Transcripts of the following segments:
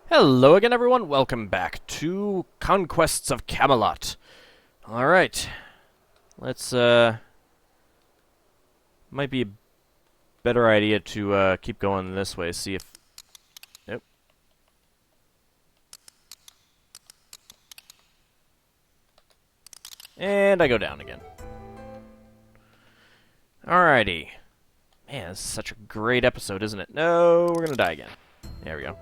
Hello again, everyone. Welcome back to Conquests of Camelot. Alright. Let's, might be a better idea to, keep going this way, see if... Nope. And I go down again. Alrighty. Man, this is such a great episode, isn't it? No, we're gonna die again. There we go.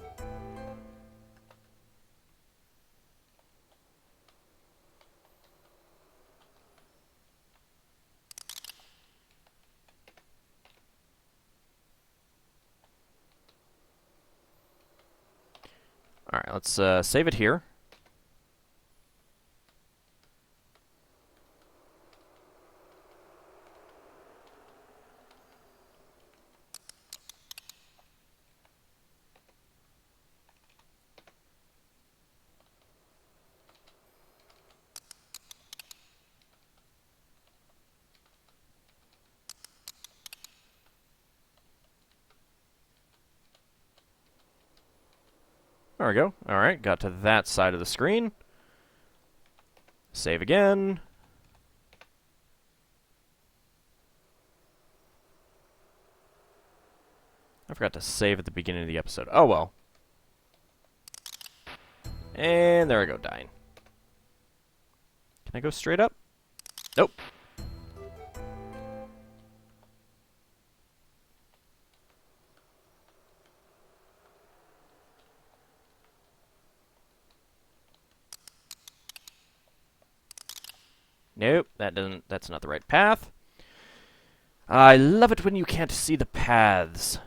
Alright, let's save it here. There we go. Alright, got to that side of the screen. Save again. I forgot to save at the beginning of the episode. Oh well. And there I go, dying. Can I go straight up? Nope. Nope, that's not the right path. I love it when you can't see the paths.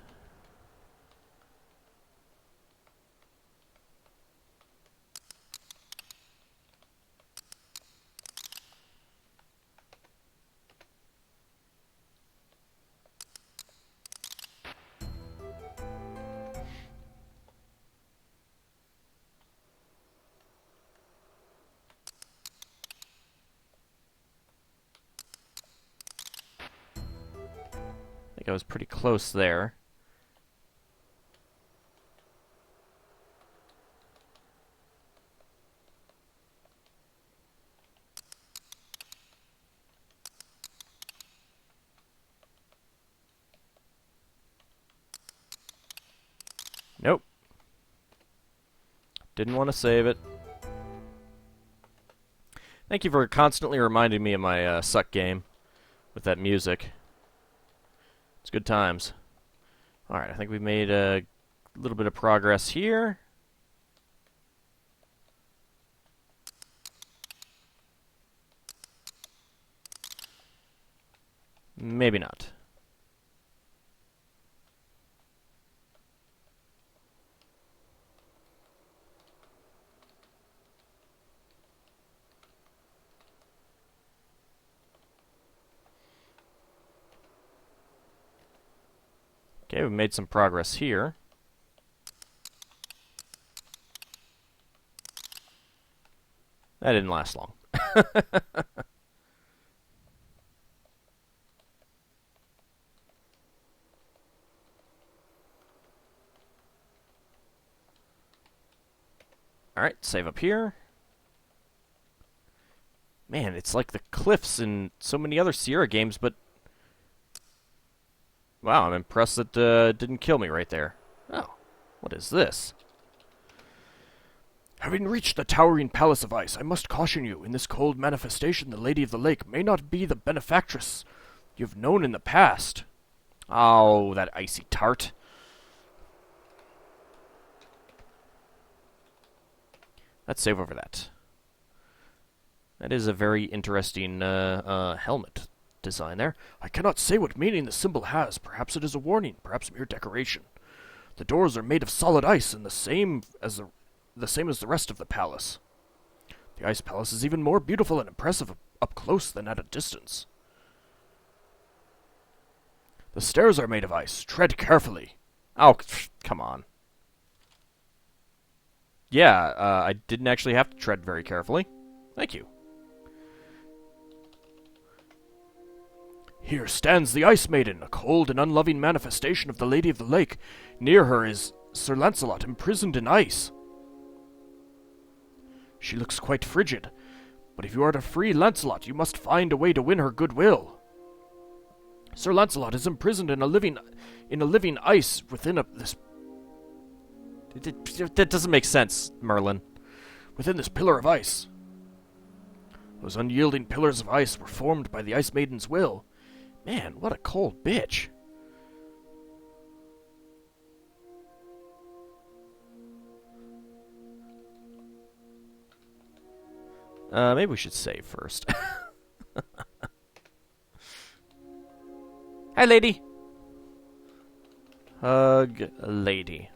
I think I was pretty close there. Nope. Didn't want to save it. Thank you for constantly reminding me of my suck game with that music. It's good times. Alright, I think we made a little bit of progress here. Maybe not. Okay, we made some progress here. That didn't last long. Alright, save up here. Man, it's like the cliffs in so many other Sierra games, but... Wow, I'm impressed that didn't kill me right there. Oh, what is this? Having reached the towering palace of ice, I must caution you, in this cold manifestation the Lady of the Lake may not be the benefactress you've known in the past. Oh, that icy tart. Let's save over that. That is a very interesting helmet design there. I cannot say what meaning the symbol has. Perhaps it is a warning, perhaps mere decoration. The doors are made of solid ice and the same as the rest of the palace. The ice palace is even more beautiful and impressive up close than at a distance. The stairs are made of ice. Tread carefully. Oh, come on. Yeah, I didn't actually have to tread very carefully. Thank you. Here stands the Ice Maiden, a cold and unloving manifestation of the Lady of the Lake. Near her is Sir Lancelot, imprisoned in ice. She looks quite frigid. But if you are to free Lancelot, you must find a way to win her goodwill. Sir Lancelot is imprisoned in a living ice within this... That doesn't make sense, Merlin. Within this pillar of ice. Those unyielding pillars of ice were formed by the Ice Maiden's will. Man, what a cold bitch. Maybe we should save first. Hi, lady. Hug lady.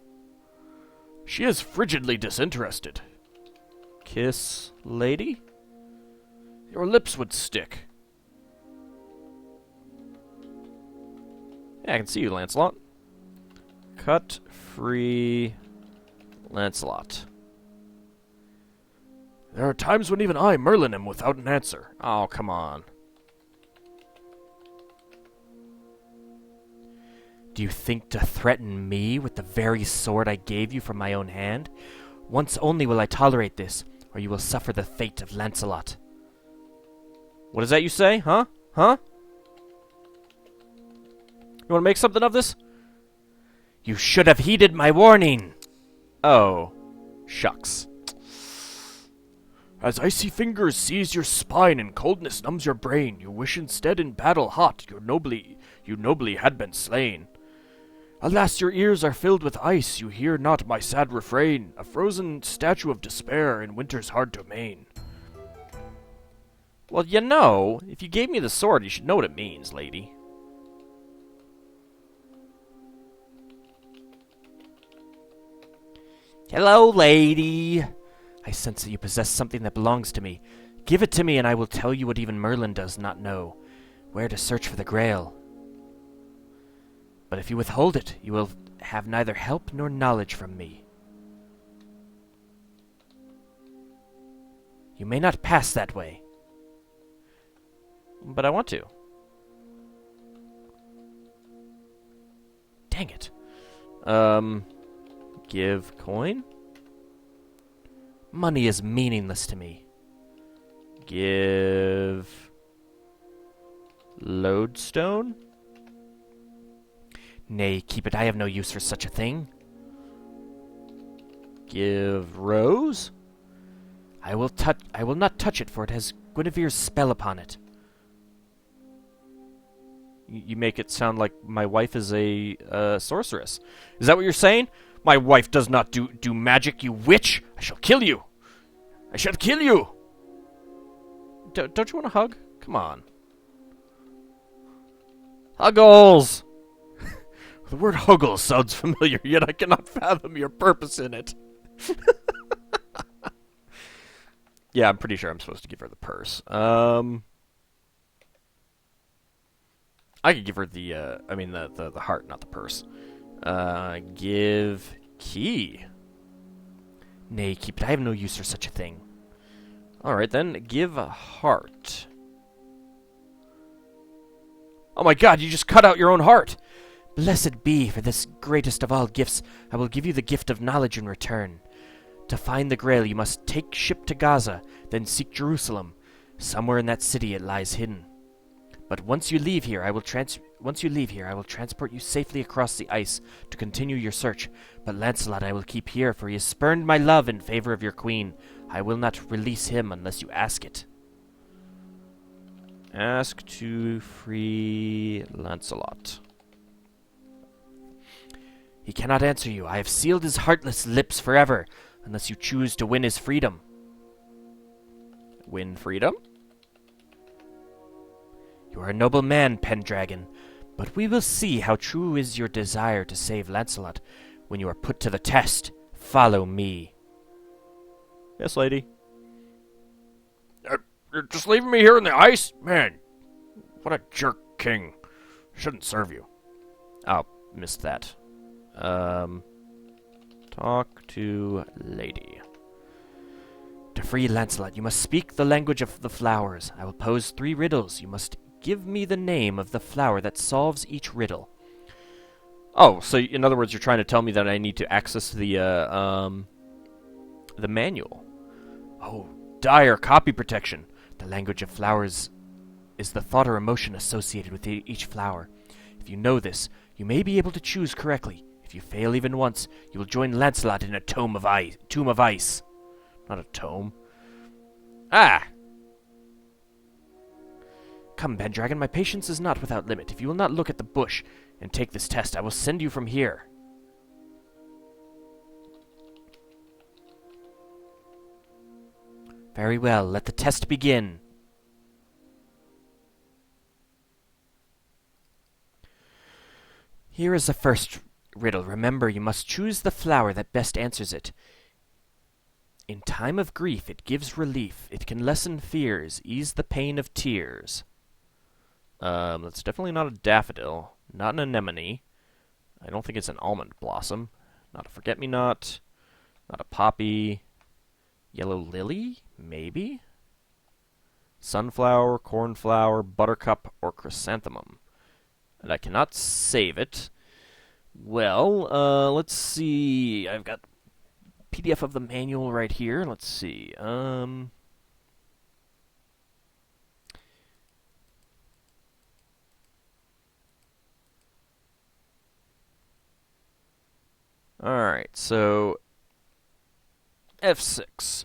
She is frigidly disinterested. Kiss lady? Your lips would stick. Yeah, I can see you, Lancelot. Cut free Lancelot. There are times when even I, Merlin, am without an answer. Oh, come on. Do you think to threaten me with the very sword I gave you from my own hand? Once only will I tolerate this, or you will suffer the fate of Lancelot. What is that you say? Huh? Huh? You want to make something of this? You should have heeded my warning. Oh, shucks. As icy fingers seize your spine and coldness numbs your brain, you wish instead in battle hot you nobly had been slain. Alas, your ears are filled with ice, you hear not my sad refrain, a frozen statue of despair in winter's hard domain. Well, you know, if you gave me the sword, you should know what it means, lady. Hello, lady. I sense that you possess something that belongs to me. Give it to me, and I will tell you what even Merlin does not know. Where to search for the Grail. But if you withhold it, you will have neither help nor knowledge from me. You may not pass that way. But I want to. Dang it. Give coin? Money is meaningless to me. Give lodestone? Nay, keep it. I have no use for such a thing. Give rose? I will not touch it, for it has Guinevere's spell upon it. You make it sound like my wife is a sorceress. Is that what you're saying? My wife does not do magic, you witch! I shall kill you! I shall kill you! Don't you want a hug? Come on. Huggles! The word huggles sounds familiar, yet I cannot fathom your purpose in it. Yeah, I'm pretty sure I'm supposed to give her the purse. I could give her the heart, not the purse. Give key. Nay, keep it. I have no use for such a thing. Alright then, give a heart. Oh my god, you just cut out your own heart! Blessed be, for this greatest of all gifts, I will give you the gift of knowledge in return. To find the Grail, you must take ship to Gaza, then seek Jerusalem. Somewhere in that city it lies hidden. But once you leave here, I will transport you safely across the ice to continue your search. But Lancelot I will keep here, for he has spurned my love in favor of your queen. I will not release him unless you ask it. Ask to free Lancelot. He cannot answer you. I have sealed his heartless lips forever, unless you choose to win his freedom. Win freedom? You are a noble man, Pendragon, but we will see how true is your desire to save Lancelot when you are put to the test. Follow me. Yes, lady. You're just leaving me here in the ice? Man, what a jerk king. Shouldn't serve you. Oh, missed that. Talk to lady. To free Lancelot, you must speak the language of the flowers. I will pose 3 riddles. You must give me the name of the flower that solves each riddle. Oh, so in other words, you're trying to tell me that I need to access the manual. Oh, dire copy protection. The language of flowers is the thought or emotion associated with each flower. If you know this, you may be able to choose correctly. If you fail even once, you will join Lancelot in a tomb of ice. Not a tome. Ah! Come, Pendragon, my patience is not without limit. If you will not look at the bush and take this test, I will send you from here. Very well, let the test begin. Here is the first riddle. Remember, you must choose the flower that best answers it. In time of grief, it gives relief. It can lessen fears, ease the pain of tears. That's definitely not a daffodil. Not an anemone. I don't think it's an almond blossom. Not a forget-me-not. Not a poppy. Yellow lily? Maybe? Sunflower, cornflower, buttercup, or chrysanthemum. And I cannot save it. Well, let's see. I've got PDF of the manual right here. Let's see. Alright, so F6.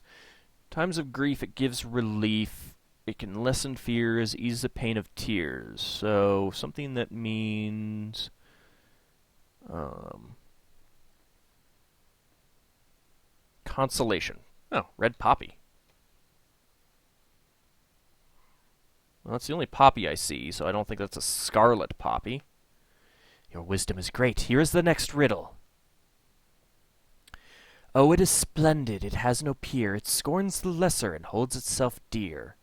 Times of grief, it gives relief. It can lessen fears, ease the pain of tears. So, something that means... consolation. Oh, red poppy. Well, that's the only poppy I see, so I don't think that's a scarlet poppy. Your wisdom is great. Here is the next riddle. Oh, it is splendid, it has no peer, it scorns the lesser and holds itself dear.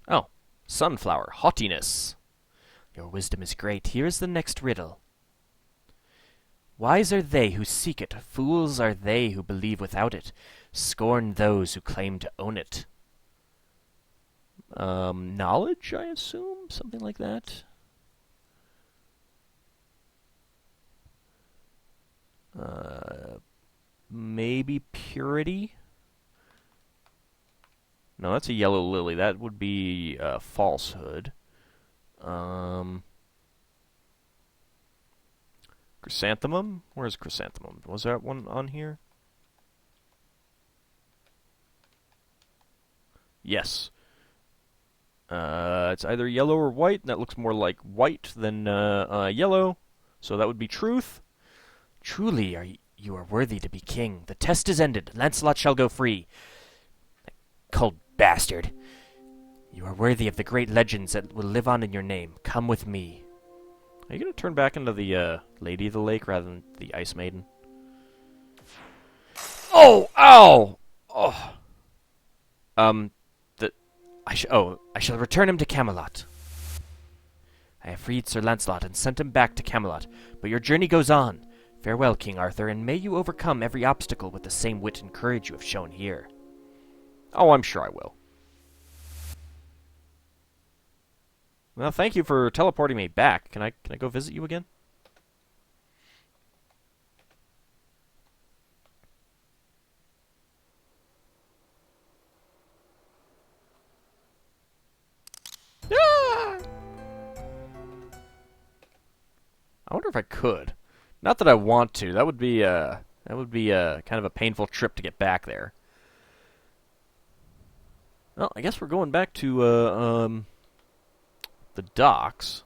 Oh, sunflower, haughtiness. Your wisdom is great. Here is the next riddle. Wise are they who seek it, fools are they who believe without it, scorn those who claim to own it. Knowledge, I assume? Something like that? Maybe purity? No, that's a yellow lily. That would be falsehood. Chrysanthemum? Where's chrysanthemum? Was that one on here? Yes. It's either yellow or white, and that looks more like white than yellow. So that would be truth. Truly, you are worthy to be king. The test is ended. Lancelot shall go free. Cold bastard. You are worthy of the great legends that will live on in your name. Come with me. Are you going to turn back into the Lady of the Lake rather than the Ice Maiden? Oh! Ow! Oh. I shall return him to Camelot. I have freed Sir Lancelot and sent him back to Camelot, but your journey goes on. Farewell, King Arthur, and may you overcome every obstacle with the same wit and courage you have shown here. Oh, I'm sure I will. Well, thank you for teleporting me back. Can I go visit you again? Ah! I wonder if I could. Not that I want to. That would be kind of a painful trip to get back there. Well, I guess we're going back to the docks.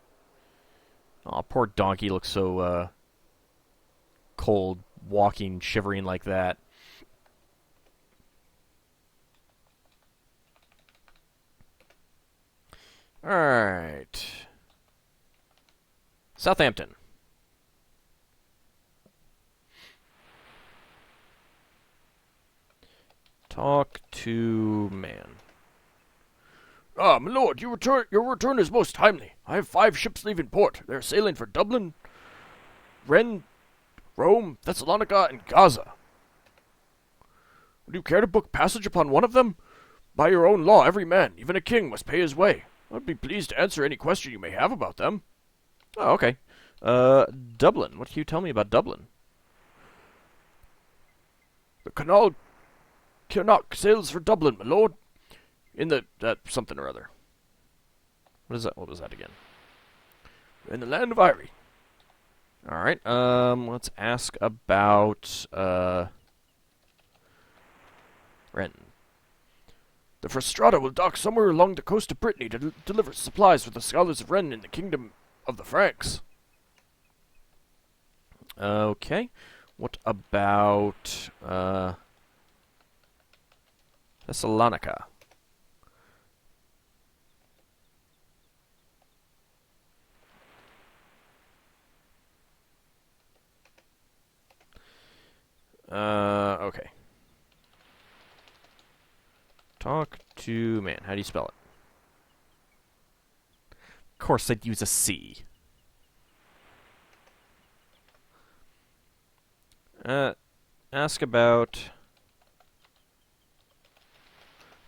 Oh, poor donkey looks so cold, walking, shivering like that. Alright. Southampton. Talk to man. Ah, my lord, your return is most timely. I have 5 ships leaving port. They are sailing for Dublin, Rennes, Rome, Thessalonica, and Gaza. Would you care to book passage upon one of them? By your own law, every man, even a king, must pay his way. I'd be pleased to answer any question you may have about them. Oh, okay. Dublin. What can you tell me about Dublin? The Canal Canuck sails for Dublin, my lord. In the something or other. What is that? What was that again? In the land of Irie. All right. Let's ask about Ren. The Frustrata will dock somewhere along the coast of Brittany to deliver supplies for the scholars of Ren in the kingdom of the Franks. Okay. What about Thessalonica? Okay. Talk to man. How do you spell it? Of course, I'd use a C. Ask about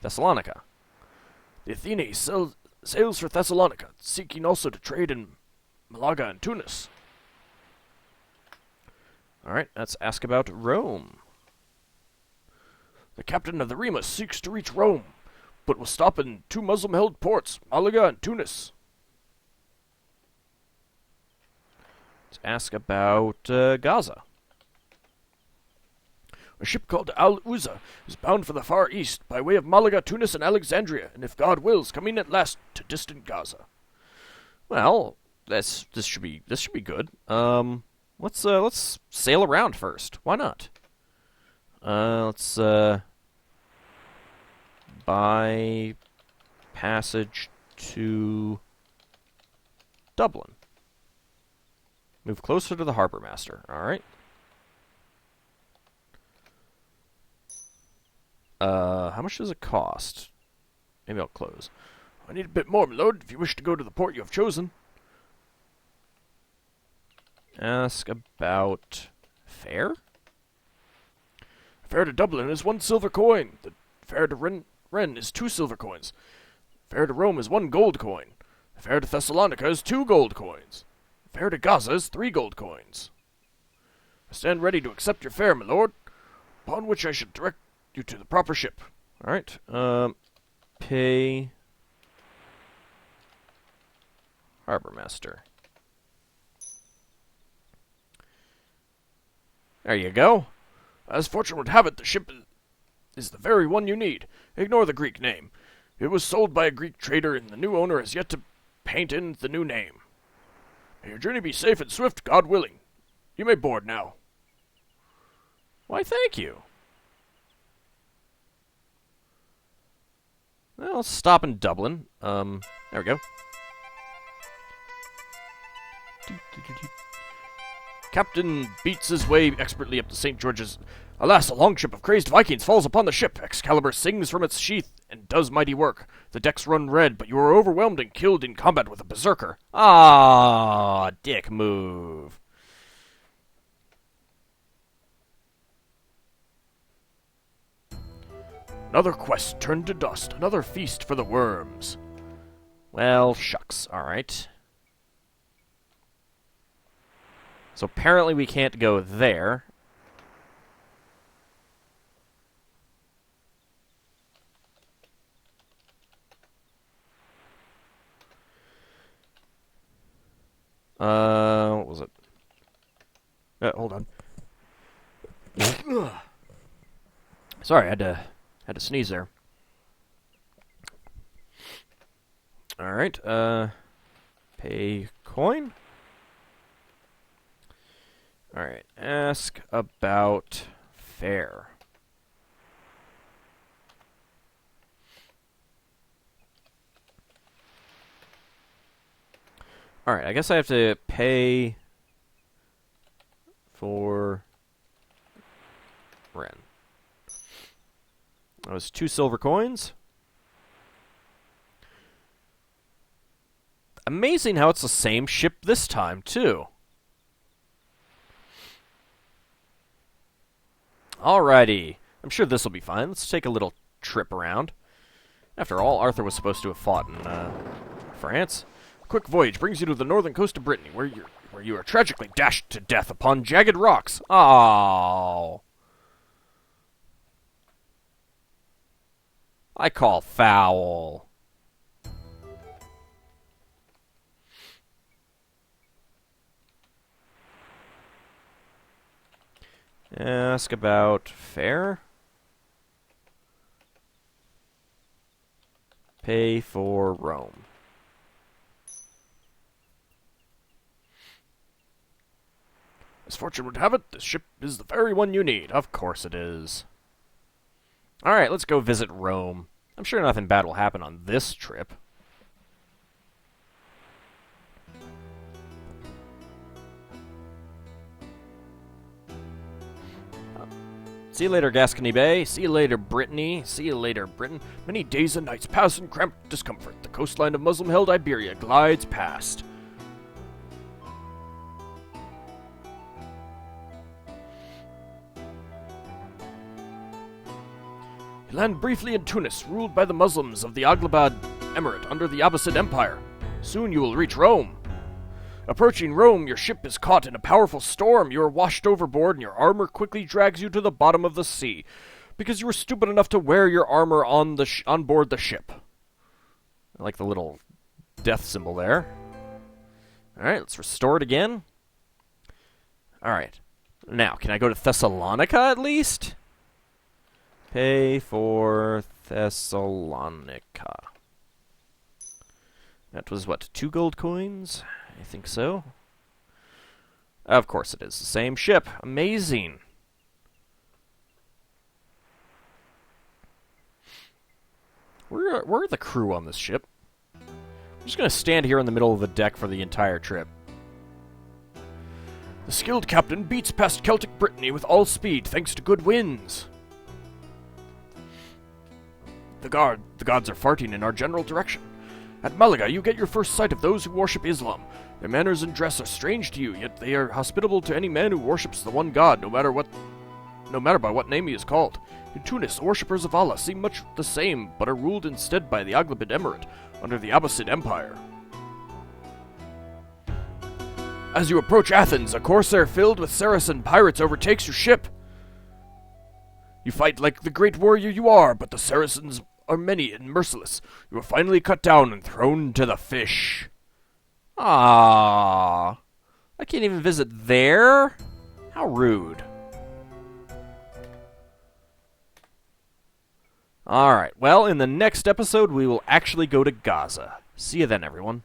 Thessalonica. The Athene sails for Thessalonica, seeking also to trade in Malaga and Tunis. All right, let's ask about Rome. The captain of the Remus seeks to reach Rome, but will stop in two Muslim-held ports, Malaga and Tunis. Let's ask about Gaza. A ship called Al-Uza is bound for the Far East by way of Malaga, Tunis, and Alexandria, and if God wills, coming at last to distant Gaza. Well, this should be good. Let's sail around first. Why not? Let's buy passage to Dublin. Move closer to the harbor master. All right. How much does it cost? Maybe I'll close. I need a bit more, my lord, if you wish to go to the port you have chosen. Ask about fare? Fare to Dublin is 1 silver coin. The fare to Ren is 2 silver coins. Fare to Rome is 1 gold coin. The fare to Thessalonica is 2 gold coins. The fare to Gaza is 3 gold coins. I stand ready to accept your fare, my lord, upon which I should direct you to the proper ship. All right. Pay harbor master. There you go. As fortune would have it, the ship is the very one you need. Ignore the Greek name. It was sold by a Greek trader, and the new owner has yet to paint in the new name. May your journey be safe and swift, God willing. You may board now. Why, thank you. Well, let's stop in Dublin. There we go. Captain beats his way expertly up to St. George's. Alas, a longship of crazed Vikings falls upon the ship. Excalibur sings from its sheath and does mighty work. The decks run red, but you are overwhelmed and killed in combat with a berserker. Ah, dick move. Another quest turned to dust. Another feast for the worms. Well, shucks. All right. So apparently we can't go there. What was it? Hold on. Sorry, I had to sneeze there. All right. Pay coin. All right. Ask about fare. All right. I guess I have to pay for Ren. That was 2 silver coins. Amazing how it's the same ship this time, too. Alrighty. I'm sure this will be fine. Let's take a little trip around. After all, Arthur was supposed to have fought in France. A quick voyage brings you to the northern coast of Brittany, where you are tragically dashed to death upon jagged rocks. Oh. I call foul. Ask about fare. Pay for Rome. As fortune would have it, this ship is the very one you need. Of course it is. Alright, let's go visit Rome. I'm sure nothing bad will happen on this trip. See you later, Gascony Bay. See you later, Brittany. See you later, Britain. Many days and nights pass in cramped discomfort. The coastline of Muslim-held Iberia glides past. You land briefly in Tunis, ruled by the Muslims of the Aghlabad Emirate under the Abbasid Empire. Soon you will reach Rome. Approaching Rome, your ship is caught in a powerful storm. You are washed overboard, and your armor quickly drags you to the bottom of the sea, because you were stupid enough to wear your armor on board the ship. I like the little death symbol there. Alright, let's restore it again. Alright. Now, can I go to Thessalonica at least? Pay for Thessalonica. That was, what, 2 gold coins? I think so. Of course it is. The same ship. Amazing. Where are the crew on this ship? I'm just going to stand here in the middle of the deck for the entire trip. The skilled captain beats past Celtic Brittany with all speed, thanks to good winds. The gods are farting in our general direction. At Malaga, you get your first sight of those who worship Islam. Their manners and dress are strange to you, yet they are hospitable to any man who worships the one God, no matter by what name he is called. In Tunis, the worshippers of Allah seem much the same, but are ruled instead by the Aghlabid Emirate, under the Abbasid Empire. As you approach Athens, a corsair filled with Saracen pirates overtakes your ship. You fight like the great warrior you are, but the Saracens are many and merciless. You are finally cut down and thrown to the fish. Ah, I can't even visit there? How rude. Alright, well, in the next episode, we will actually go to Gaza. See you then, everyone.